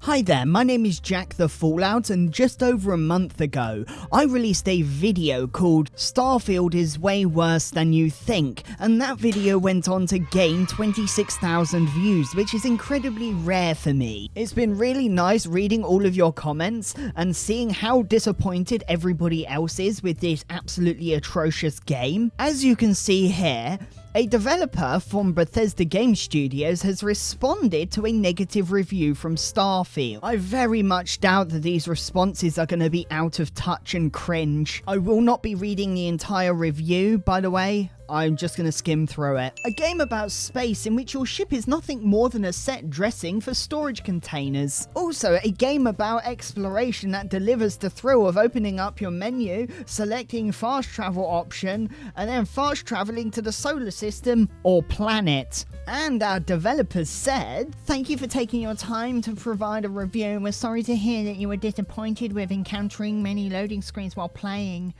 Hi there, my name is JackTheFallout, and just over a month ago, I released a video called Starfield is way worse than you think, and that video went on to gain 26,000 views, which is incredibly rare for me. It's been really nice reading all of your comments and seeing how disappointed everybody else is with this absolutely atrocious game. As you can see here, a developer from Bethesda Game Studios has responded to a negative review from Starfield. I very much doubt that these responses are going to be out of touch and cringe. I will not be reading the entire review, by the way. I'm just going to skim through it. A game about space in which your ship is nothing more than a set dressing for storage containers. Also, a game about exploration that delivers the thrill of opening up your menu, selecting fast travel option, and then fast traveling to the solar system or planet. And our developers said, "Thank you for taking your time to provide a review. We're sorry to hear that you were disappointed with encountering many loading screens while playing.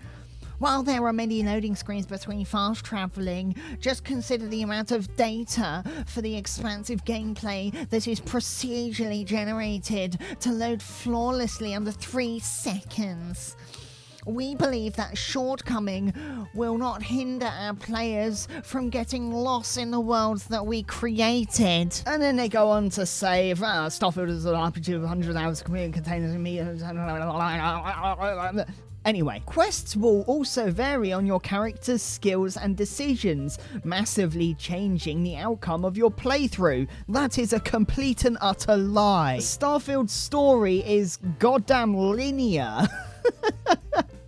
While there are many loading screens between fast travelling, just consider the amount of data for the expansive gameplay that is procedurally generated to load flawlessly under 3 seconds. We believe that shortcoming will not hinder our players from getting lost in the worlds that we created." And then they go on to say, Starfield is an RPG of 100 hours containers and meters. Anyway, quests will also vary on your character's skills and decisions, massively changing the outcome of your playthrough. That is a complete and utter lie. Starfield's story is goddamn linear.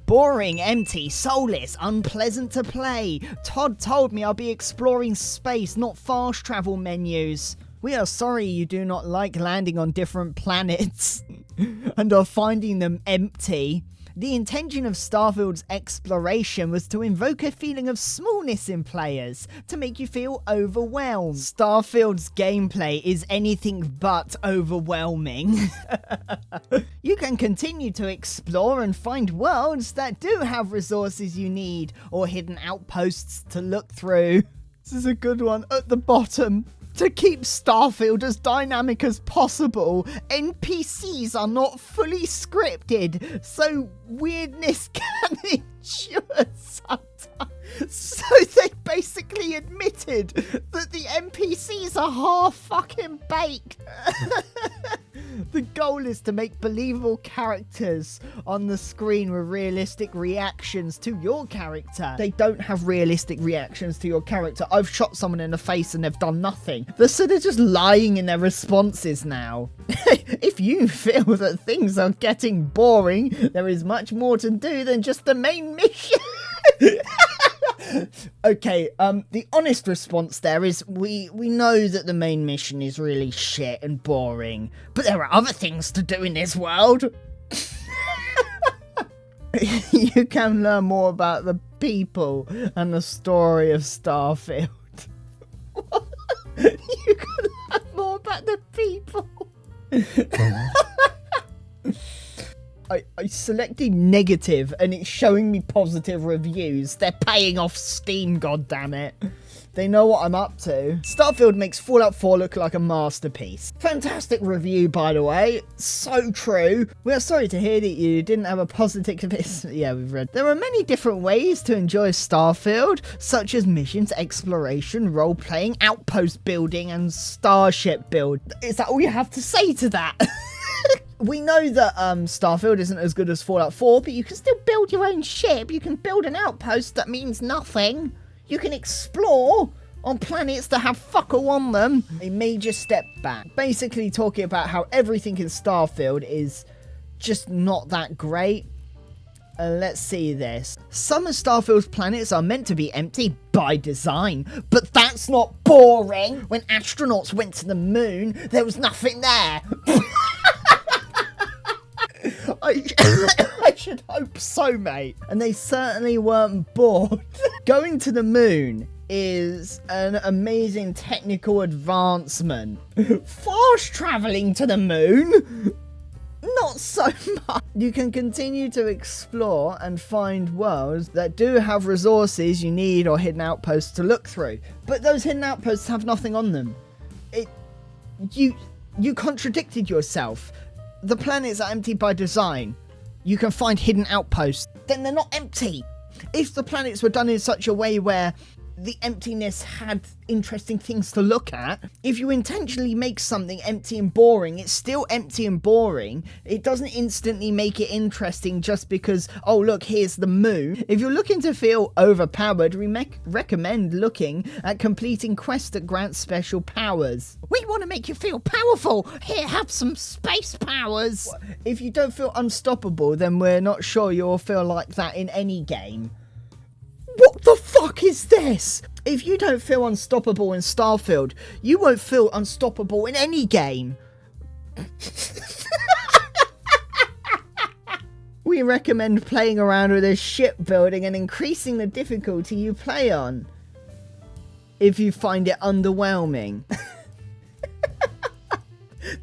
Boring, empty, soulless, unpleasant to play. Todd told me I'll be exploring space, not fast travel menus. We are sorry you do not like landing on different planets and are finding them empty. The intention of Starfield's exploration was to invoke a feeling of smallness in players, to make you feel overwhelmed. Starfield's gameplay is anything but overwhelming. You can continue to explore and find worlds that do have resources you need, or hidden outposts to look through. This is a good one at the bottom. To keep Starfield as dynamic as possible, NPCs are not fully scripted, so weirdness can ensure sometimes. So they basically admitted that the NPCs are half fucking baked. The goal is to make believable characters on the screen with realistic reactions to your character. They don't have realistic reactions to your character. I've shot someone in the face and they've done nothing. So they're just lying in their responses now. If you feel that things are getting boring, there is much more to do than just the main mission. Okay, the honest response there is we know that the main mission is really shit and boring, but there are other things to do in this world. You can learn more about the people and the story of Starfield. You can learn more about the people. I selected negative and it's showing me positive reviews. They're paying off Steam, goddammit. They know what I'm up to. Starfield makes Fallout 4 look like a masterpiece. Fantastic review, by the way. So true. We are sorry to hear that you didn't have a positive... Yeah, we've read. There are many different ways to enjoy Starfield, such as missions, exploration, role-playing, outpost building, and starship build. Is that all you have to say to that? We know that Starfield isn't as good as Fallout 4, but you can still build your own ship. You can build an outpost that means nothing. You can explore on planets that have fuck all on them. A major step back. Basically talking about how everything in Starfield is just not that great. Let's see this. Some of Starfield's planets are meant to be empty by design, but that's not boring. When astronauts went to the moon, there was nothing there. I should hope so, mate. And they certainly weren't bored. Going to the moon is an amazing technical advancement. Fast traveling to the moon? Not so much. You can continue to explore and find worlds that do have resources you need or hidden outposts to look through. But those hidden outposts have nothing on them. You contradicted yourself. The planets are empty by design. You can find hidden outposts. Then they're not empty. If the planets were done in such a way where the emptiness had interesting things to look at, if you intentionally make something empty and boring, it's still empty and boring. It doesn't instantly make it interesting just because, oh look, here's the moon. If you're looking to feel overpowered, we recommend looking at completing quests that grant special powers. We want to make you feel powerful. Here, have some space powers. If you don't feel unstoppable, then we're not sure you'll feel like that in any game. What the fuck is this? If you don't feel unstoppable in Starfield, you won't feel unstoppable in any game. We recommend playing around with a shipbuilding and increasing the difficulty you play on, if you find it underwhelming.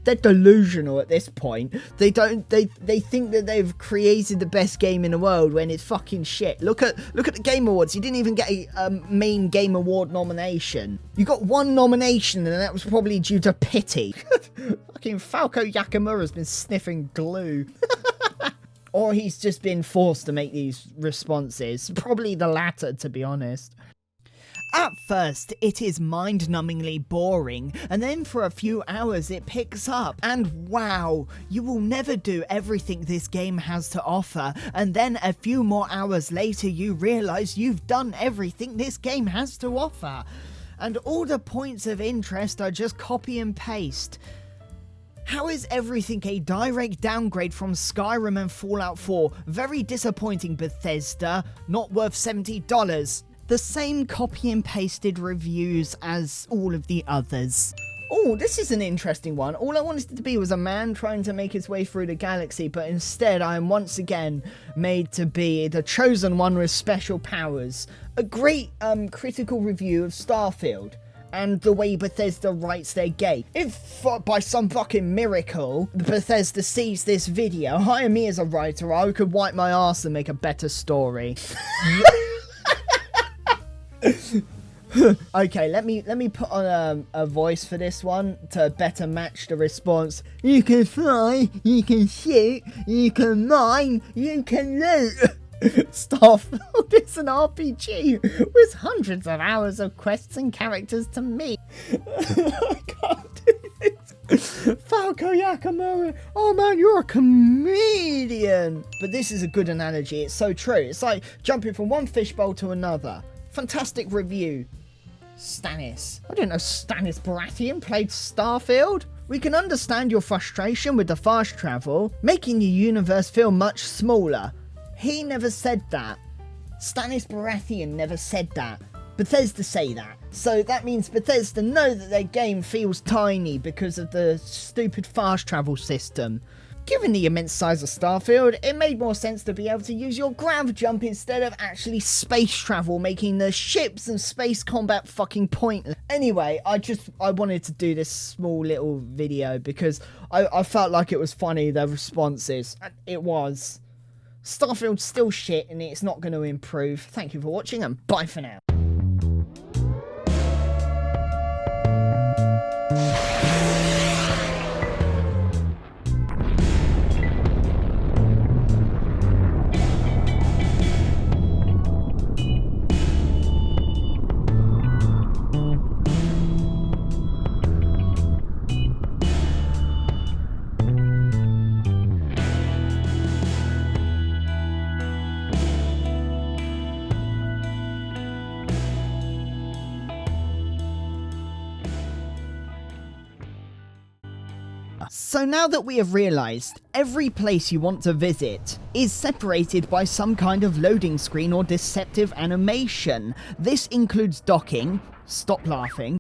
They're delusional at this point. They think that they've created the best game in the world when it's fucking shit. Look at the Game Awards. You didn't even get a main Game Award nomination. You got one nomination, and that was probably due to pity. Fucking Falco Yakamura's been sniffing glue. Or he's just been forced to make these responses. Probably the latter, to be honest. At first, it is mind-numbingly boring, and then for a few hours it picks up. And wow, you will never do everything this game has to offer, and then a few more hours later you realise you've done everything this game has to offer. And all the points of interest are just copy and paste. How is everything a direct downgrade from Skyrim and Fallout 4? Very disappointing, Bethesda. Not worth $70. The same copy and pasted reviews as all of the others. Oh, this is an interesting one. All I wanted to be was a man trying to make his way through the galaxy, but instead I am once again made to be the chosen one with special powers. A great critical review of Starfield and the way Bethesda writes their game. If by some fucking miracle Bethesda sees this video, hire me as a writer, I could wipe my ass and make a better story. Okay, let me put on a voice for this one to better match the response. You can fly, you can shoot, you can mine, you can loot. Starfield is an RPG with hundreds of hours of quests and characters to meet. I can't do this. Falco Yakamura, oh man, you're a comedian. But this is a good analogy, it's so true. It's like jumping from one fishbowl to another. Fantastic review. Stannis. I didn't know Stannis Baratheon played Starfield. We can understand your frustration with the fast travel, making the universe feel much smaller. He never said that. Stannis Baratheon never said that. Bethesda say that. So that means Bethesda know that their game feels tiny because of the stupid fast travel system. Given the immense size of Starfield, it made more sense to be able to use your grav jump instead of actually space travel, making the ships and space combat fucking pointless. Anyway, I wanted to do this small little video because I felt like it was funny, the responses. And it was. Starfield's still shit and it's not going to improve. Thank you for watching and bye for now. So now that we have realised every place you want to visit is separated by some kind of loading screen or deceptive animation. This includes docking, stop laughing,